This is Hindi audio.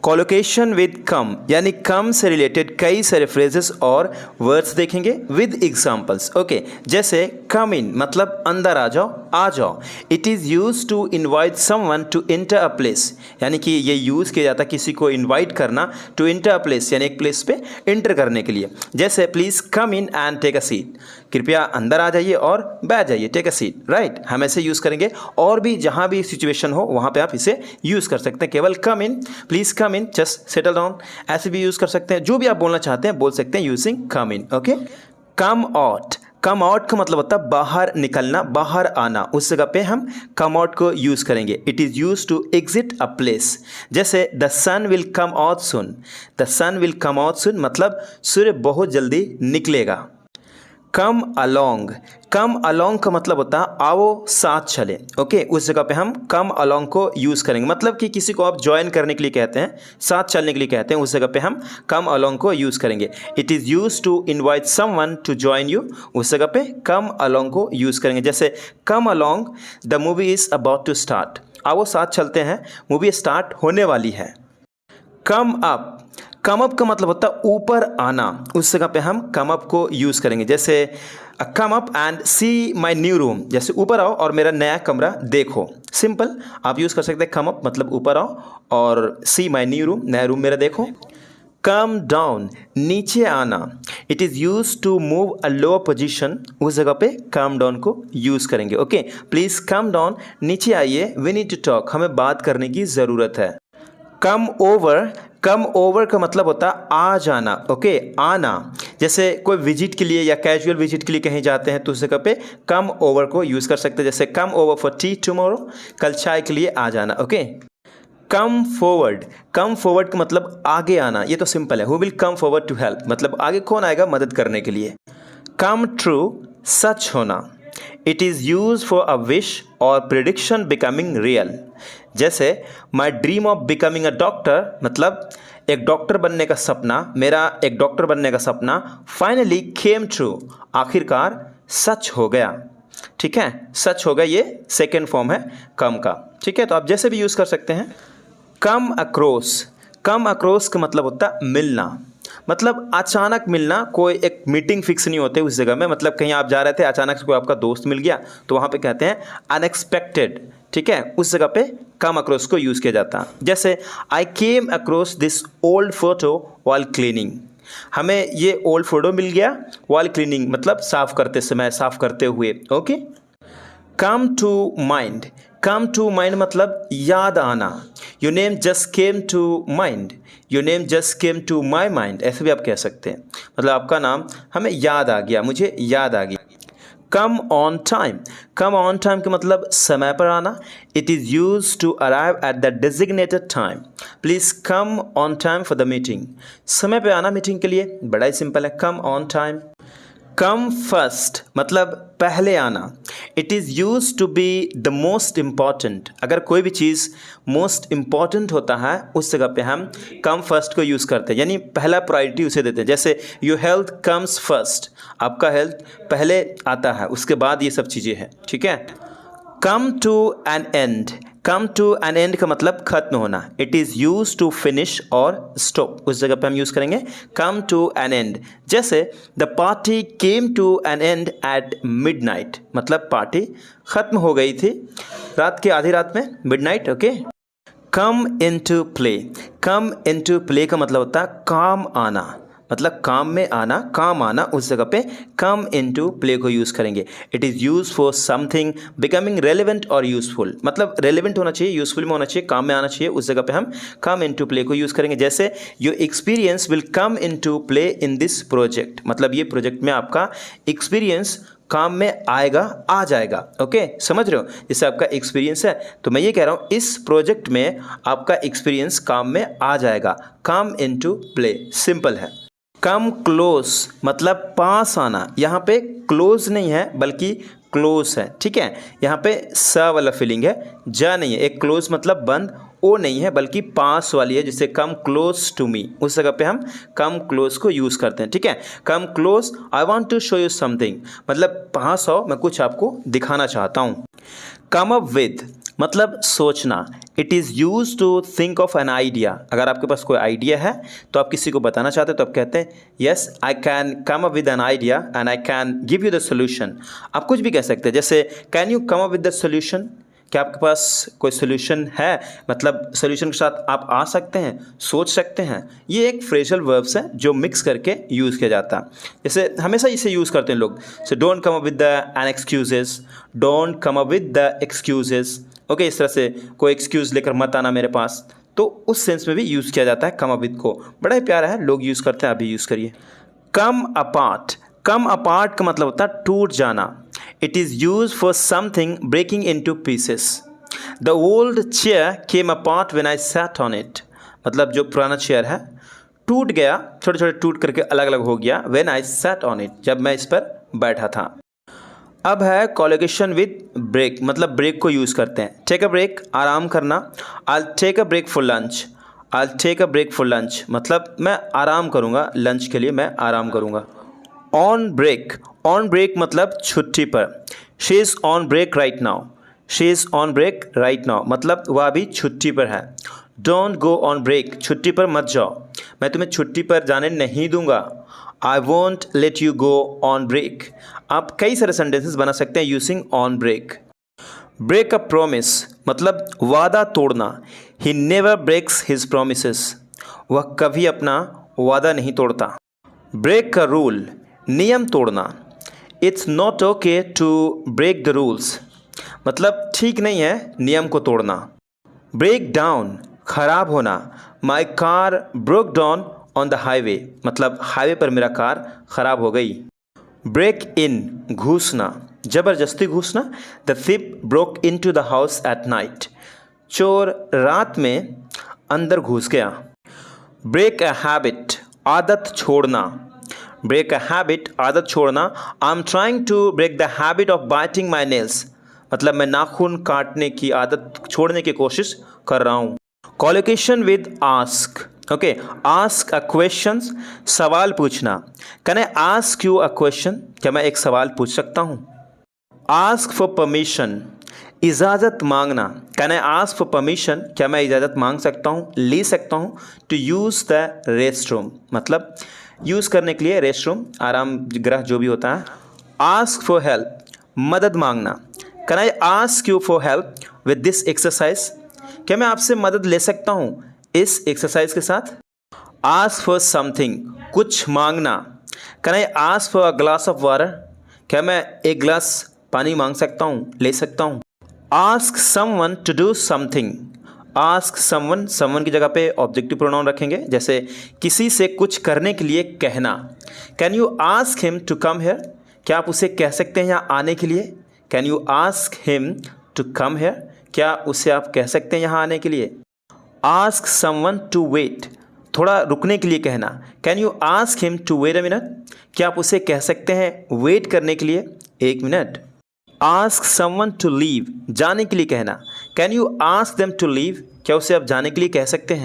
कोलोकेशन विद कम यानी कम से रिलेटेड कई सारे फ्रेजेस और वर्ड्स देखेंगे विद एग्जांपल्स। ओके, जैसे कम इन मतलब अंदर आ जाओ, आ जाओ। It is use to invite someone to enter a place, यानी कि ये यूज़ किया जाता है किसी को इनवाइट करना, टू एंटर अ प्लेस यानी एक प्लेस पे एंटर करने के लिए। जैसे please come in and take a seat, कृपया अंदर आ जाइए और बैठ जाइए, टेक अ सीट, राइट। हम ऐसे यूज़ करेंगे और भी जहाँ भी सिचुएशन हो वहाँ पे आप इसे यूज़ कर सकते हैं। केवल come in, please come in, just settle down, ऐसे भी यूज़ कर सकते हैं। जो भी आप बोलना चाहते हैं बोल सकते हैं using come in. Okay, come out, come out का मतलब होता है बाहर निकलना, बाहर आना। उस जगह पे हम कम आउट को यूज़ करेंगे। It is use to exit a place. जैसे the sun will come out soon, the sun will come out soon मतलब सूर्य बहुत जल्दी निकलेगा। कम अलोंग, कम अलोंग का मतलब होता है आओ साथ चले। ओके, उस जगह पे हम कम अलोंग को यूज़ करेंगे, मतलब कि किसी को आप ज्वाइन करने के लिए कहते हैं, साथ चलने के लिए कहते हैं, उस जगह पे हम कम अलोंग को यूज़ करेंगे। It is use to invite someone to join you, उस जगह पे कम अलोंग को यूज़ करेंगे। जैसे come along the movie is about to start, आओ साथ चलते हैं, मूवी स्टार्ट होने वाली है। कम अप, कम अप का मतलब होता है ऊपर आना, उस जगह पे हम कम अप को यूज़ करेंगे। जैसे come up and see my new room, जैसे ऊपर आओ और मेरा नया कमरा देखो। सिंपल आप यूज़ कर सकते हैं कम अप मतलब ऊपर आओ और सी माई न्यू रूम, नया रूम मेरा देखो। कम डाउन, नीचे आना। It is use to move a lower position, उस जगह पे कम डाउन को यूज़ करेंगे। ओके, प्लीज़ कम डाउन, नीचे आइए, वी नीड टू टॉक, हमें बात करने की ज़रूरत है। कम ओवर, कम ओवर का मतलब होता है आ जाना। ओके, आना। जैसे कोई विजिट के लिए या कैजुअल विजिट के लिए कहीं जाते हैं तो उस जगह पे कम ओवर को यूज़ कर सकते हैं। जैसे come over for tea tomorrow, कल चाय के लिए आ जाना। Okay, come forward, come forward का मतलब आगे आना, ये तो सिंपल है। Who will come forward to help मतलब आगे कौन आएगा मदद करने के लिए। कम ट्रू, सच होना। It is use for a wish और प्रिडिक्शन बिकमिंग रियल। जैसे my dream of becoming a doctor मतलब एक डॉक्टर बनने का सपना, मेरा एक डॉक्टर बनने का सपना फाइनली केम ट्रू, आखिरकार सच हो गया। ठीक है, सच हो गया, ये सेकेंड फॉर्म है कम का। ठीक है, तो आप जैसे भी यूज़ कर सकते हैं। कम अक्रॉस, कम अक्रॉस का मतलब होता है मिलना, मतलब अचानक मिलना, कोई एक मीटिंग फिक्स नहीं होते उस जगह में, मतलब कहीं आप जा रहे थे अचानक से कोई आपका दोस्त मिल गया तो वहाँ पे कहते हैं अनएक्सपेक्टेड। ठीक है, उस जगह पे कम अक्रॉस को यूज़ किया जाता है। जैसे I came across this old photo while cleaning, हमें ये ओल्ड फोटो मिल गया व्हाइल क्लीनिंग मतलब साफ करते समय, साफ करते हुए। Okay, come to mind, come to mind मतलब याद आना। Your name just came to mind, your name just came to my mind, ऐसे भी आप कह सकते हैं, मतलब आपका नाम हमें याद आ गया, मुझे याद आ गया। Come on time, come on time का मतलब समय पर आना। It is use to arrive at the designated time, please come on time for the meeting, समय पे आना मीटिंग के लिए, बड़ा ही सिंपल है, come on time. Come first मतलब पहले आना। It is use to be the most important, अगर कोई भी चीज़ मोस्ट इम्पॉर्टेंट होता है उस जगह पे हम कम फर्स्ट को यूज़ करते हैं, यानी पहला प्रायोरिटी उसे देते हैं। जैसे योर हेल्थ कम्स फर्स्ट, आपका हेल्थ पहले आता है, उसके बाद ये सब चीज़ें हैं। ठीक है, come to an end, come to an end का मतलब खत्म होना। It is use to finish और स्टॉप, उस जगह पे हम यूज़ करेंगे कम टू एन एंड। जैसे the party came to an end at midnight, मतलब पार्टी ख़त्म हो गई थी रात के आधी रात में, midnight. Okay, come into play, come into play का मतलब होता है काम आना, मतलब काम में आना, काम आना, उस जगह पे कम इनटू प्ले को यूज़ करेंगे। It is use for something becoming relevant और यूजफुल, मतलब रेलिवेंट होना चाहिए, यूजफुल में होना चाहिए, काम में आना चाहिए, उस जगह पे हम कम इनटू प्ले को यूज़ करेंगे। जैसे your experience will come into play in this project, मतलब ये प्रोजेक्ट में आपका एक्सपीरियंस काम में आएगा, आ जाएगा। ओके, समझ रहे हो, जैसे आपका एक्सपीरियंस है तो मैं ये कह रहा हूँ इस प्रोजेक्ट में आपका एक्सपीरियंस काम में आ जाएगा, कम इनटू प्ले, सिंपल है। कम क्लोज मतलब पास आना, यहाँ पे क्लोज नहीं है बल्कि क्लोज है। ठीक है, यहाँ पे स वाला फीलिंग है, जा नहीं है। एक क्लोज मतलब बंद, ओ नहीं है बल्कि पास वाली है, जिसे कम क्लोज टू मी, उस जगह पे हम कम क्लोज को यूज़ करते हैं। ठीक है, come close, I want to show you something मतलब पास आओ, मैं कुछ आपको दिखाना चाहता हूँ। कम अप विद मतलब सोचना। It is use to think of an idea. अगर आपके पास कोई आइडिया है तो आप किसी को बताना चाहते हो तो आप कहते हैं yes I can come up with an idea and I can give you the solution. आप कुछ भी कह सकते हैं, जैसे can you come up with the solution, क्या आपके पास कोई सोल्यूशन है, मतलब सोल्यूशन के साथ आप आ सकते हैं, सोच सकते हैं। ये एक फ्रेजल वर्ब्स है जो मिक्स करके यूज़ किया जाता है। जैसे हमेशा इसे यूज़ करते हैं लोग, so don't come up with the an excuses, don't come up with the excuses. Okay, इस तरह से कोई एक्सक्यूज़ लेकर मत आना मेरे पास, तो उस सेंस में भी यूज़ किया जाता है कम अप विद को। बड़ा ही प्यारा है, लोग यूज़ करते हैं, आप भी यूज़ करिए। कम अपार्ट, कम अपार्ट का मतलब होता है टूट जाना। It is use for something breaking into pieces. The old chair came apart when I sat on it, मतलब जो पुराना चेयर है टूट गया, छोटे छोटे टूट करके अलग अलग हो गया, when I sat on it, जब मैं इस पर बैठा था। अब है कॉलोकेशन विद ब्रेक, मतलब ब्रेक को यूज़ करते हैं। टेक अ ब्रेक, आराम करना। I take a break for lunch, I take a break for lunch, मतलब मैं आराम करूँगा, लंच के लिए मैं आराम करूँगा। ऑन ब्रेक, ऑन ब्रेक मतलब छुट्टी पर। She is on break right now, she is on break right now, मतलब वह अभी छुट्टी पर है। डोंट गो ऑन ब्रेक, छुट्टी पर मत जाओ, मैं तुम्हें छुट्टी पर जाने नहीं दूंगा। I won't let you go on break. आप कई सारे सेंटेंसेस बना सकते हैं using on break. Break a promise मतलब वादा तोड़ना। He never breaks his promises, वह कभी अपना वादा नहीं तोड़ता। ब्रेक अ रूल, नियम तोड़ना। It's not okay to break the rules, मतलब ठीक नहीं है नियम को तोड़ना। ब्रेक डाउन, खराब होना। My car broke down on the highway, मतलब हाईवे पर मेरा कार खराब हो गई। ब्रेक इन, घुसना, ज़बरदस्ती घुसना। The thief broke in to the house at night, चोर रात में अंदर घुस गया। ब्रेक अ हैबिट, आदत छोड़ना। ब्रेक अ हैबिट, आदत छोड़ना। I am trying to break the habit of biting my nails, मतलब मैं नाखून काटने की आदत छोड़ने की कोशिश कर रहा हूँ। Collocation with ask, okay, ask a question, सवाल पूछना। Can I ask you a question, क्या मैं एक सवाल पूछ सकता हूँ। आस्क फॉर परमिशन, इजाज़त मांगना। Can I ask for permission, क्या मैं इजाज़त मांग सकता हूँ, ले सकता हूँ। To use the restroom, मतलब यूज़ करने के लिए रेस्ट रूम, आराम गृह जो भी होता है। आस्क फॉर हेल्प, मदद मांगना। Can I ask you for help with this exercise, क्या मैं आपसे मदद ले सकता हूँ इस एक्सरसाइज के साथ। आस्क फॉर समथिंग, कुछ मांगना। Can I ask for a glass of water, क्या मैं एक गिलास पानी मांग सकता हूँ, ले सकता हूँ। Ask someone to do something, ask someone, someone की जगह पे ऑब्जेक्टिव प्रोनाउन रखेंगे, जैसे किसी से कुछ करने के लिए कहना। Can you ask him to come here, क्या आप उसे कह सकते हैं यहाँ आने के लिए। Can you ask him to come here, क्या उसे आप कह सकते हैं यहाँ आने के लिए। आस्क समवन टू वेट, थोड़ा रुकने के लिए कहना। Can you ask him to wait a minute, क्या आप उसे कह सकते हैं वेट करने के लिए एक minute. Ask someone to leave, जाने के लिए कहना। Can you ask them to leave, क्या उसे आप जाने के लिए कह सकते हैं।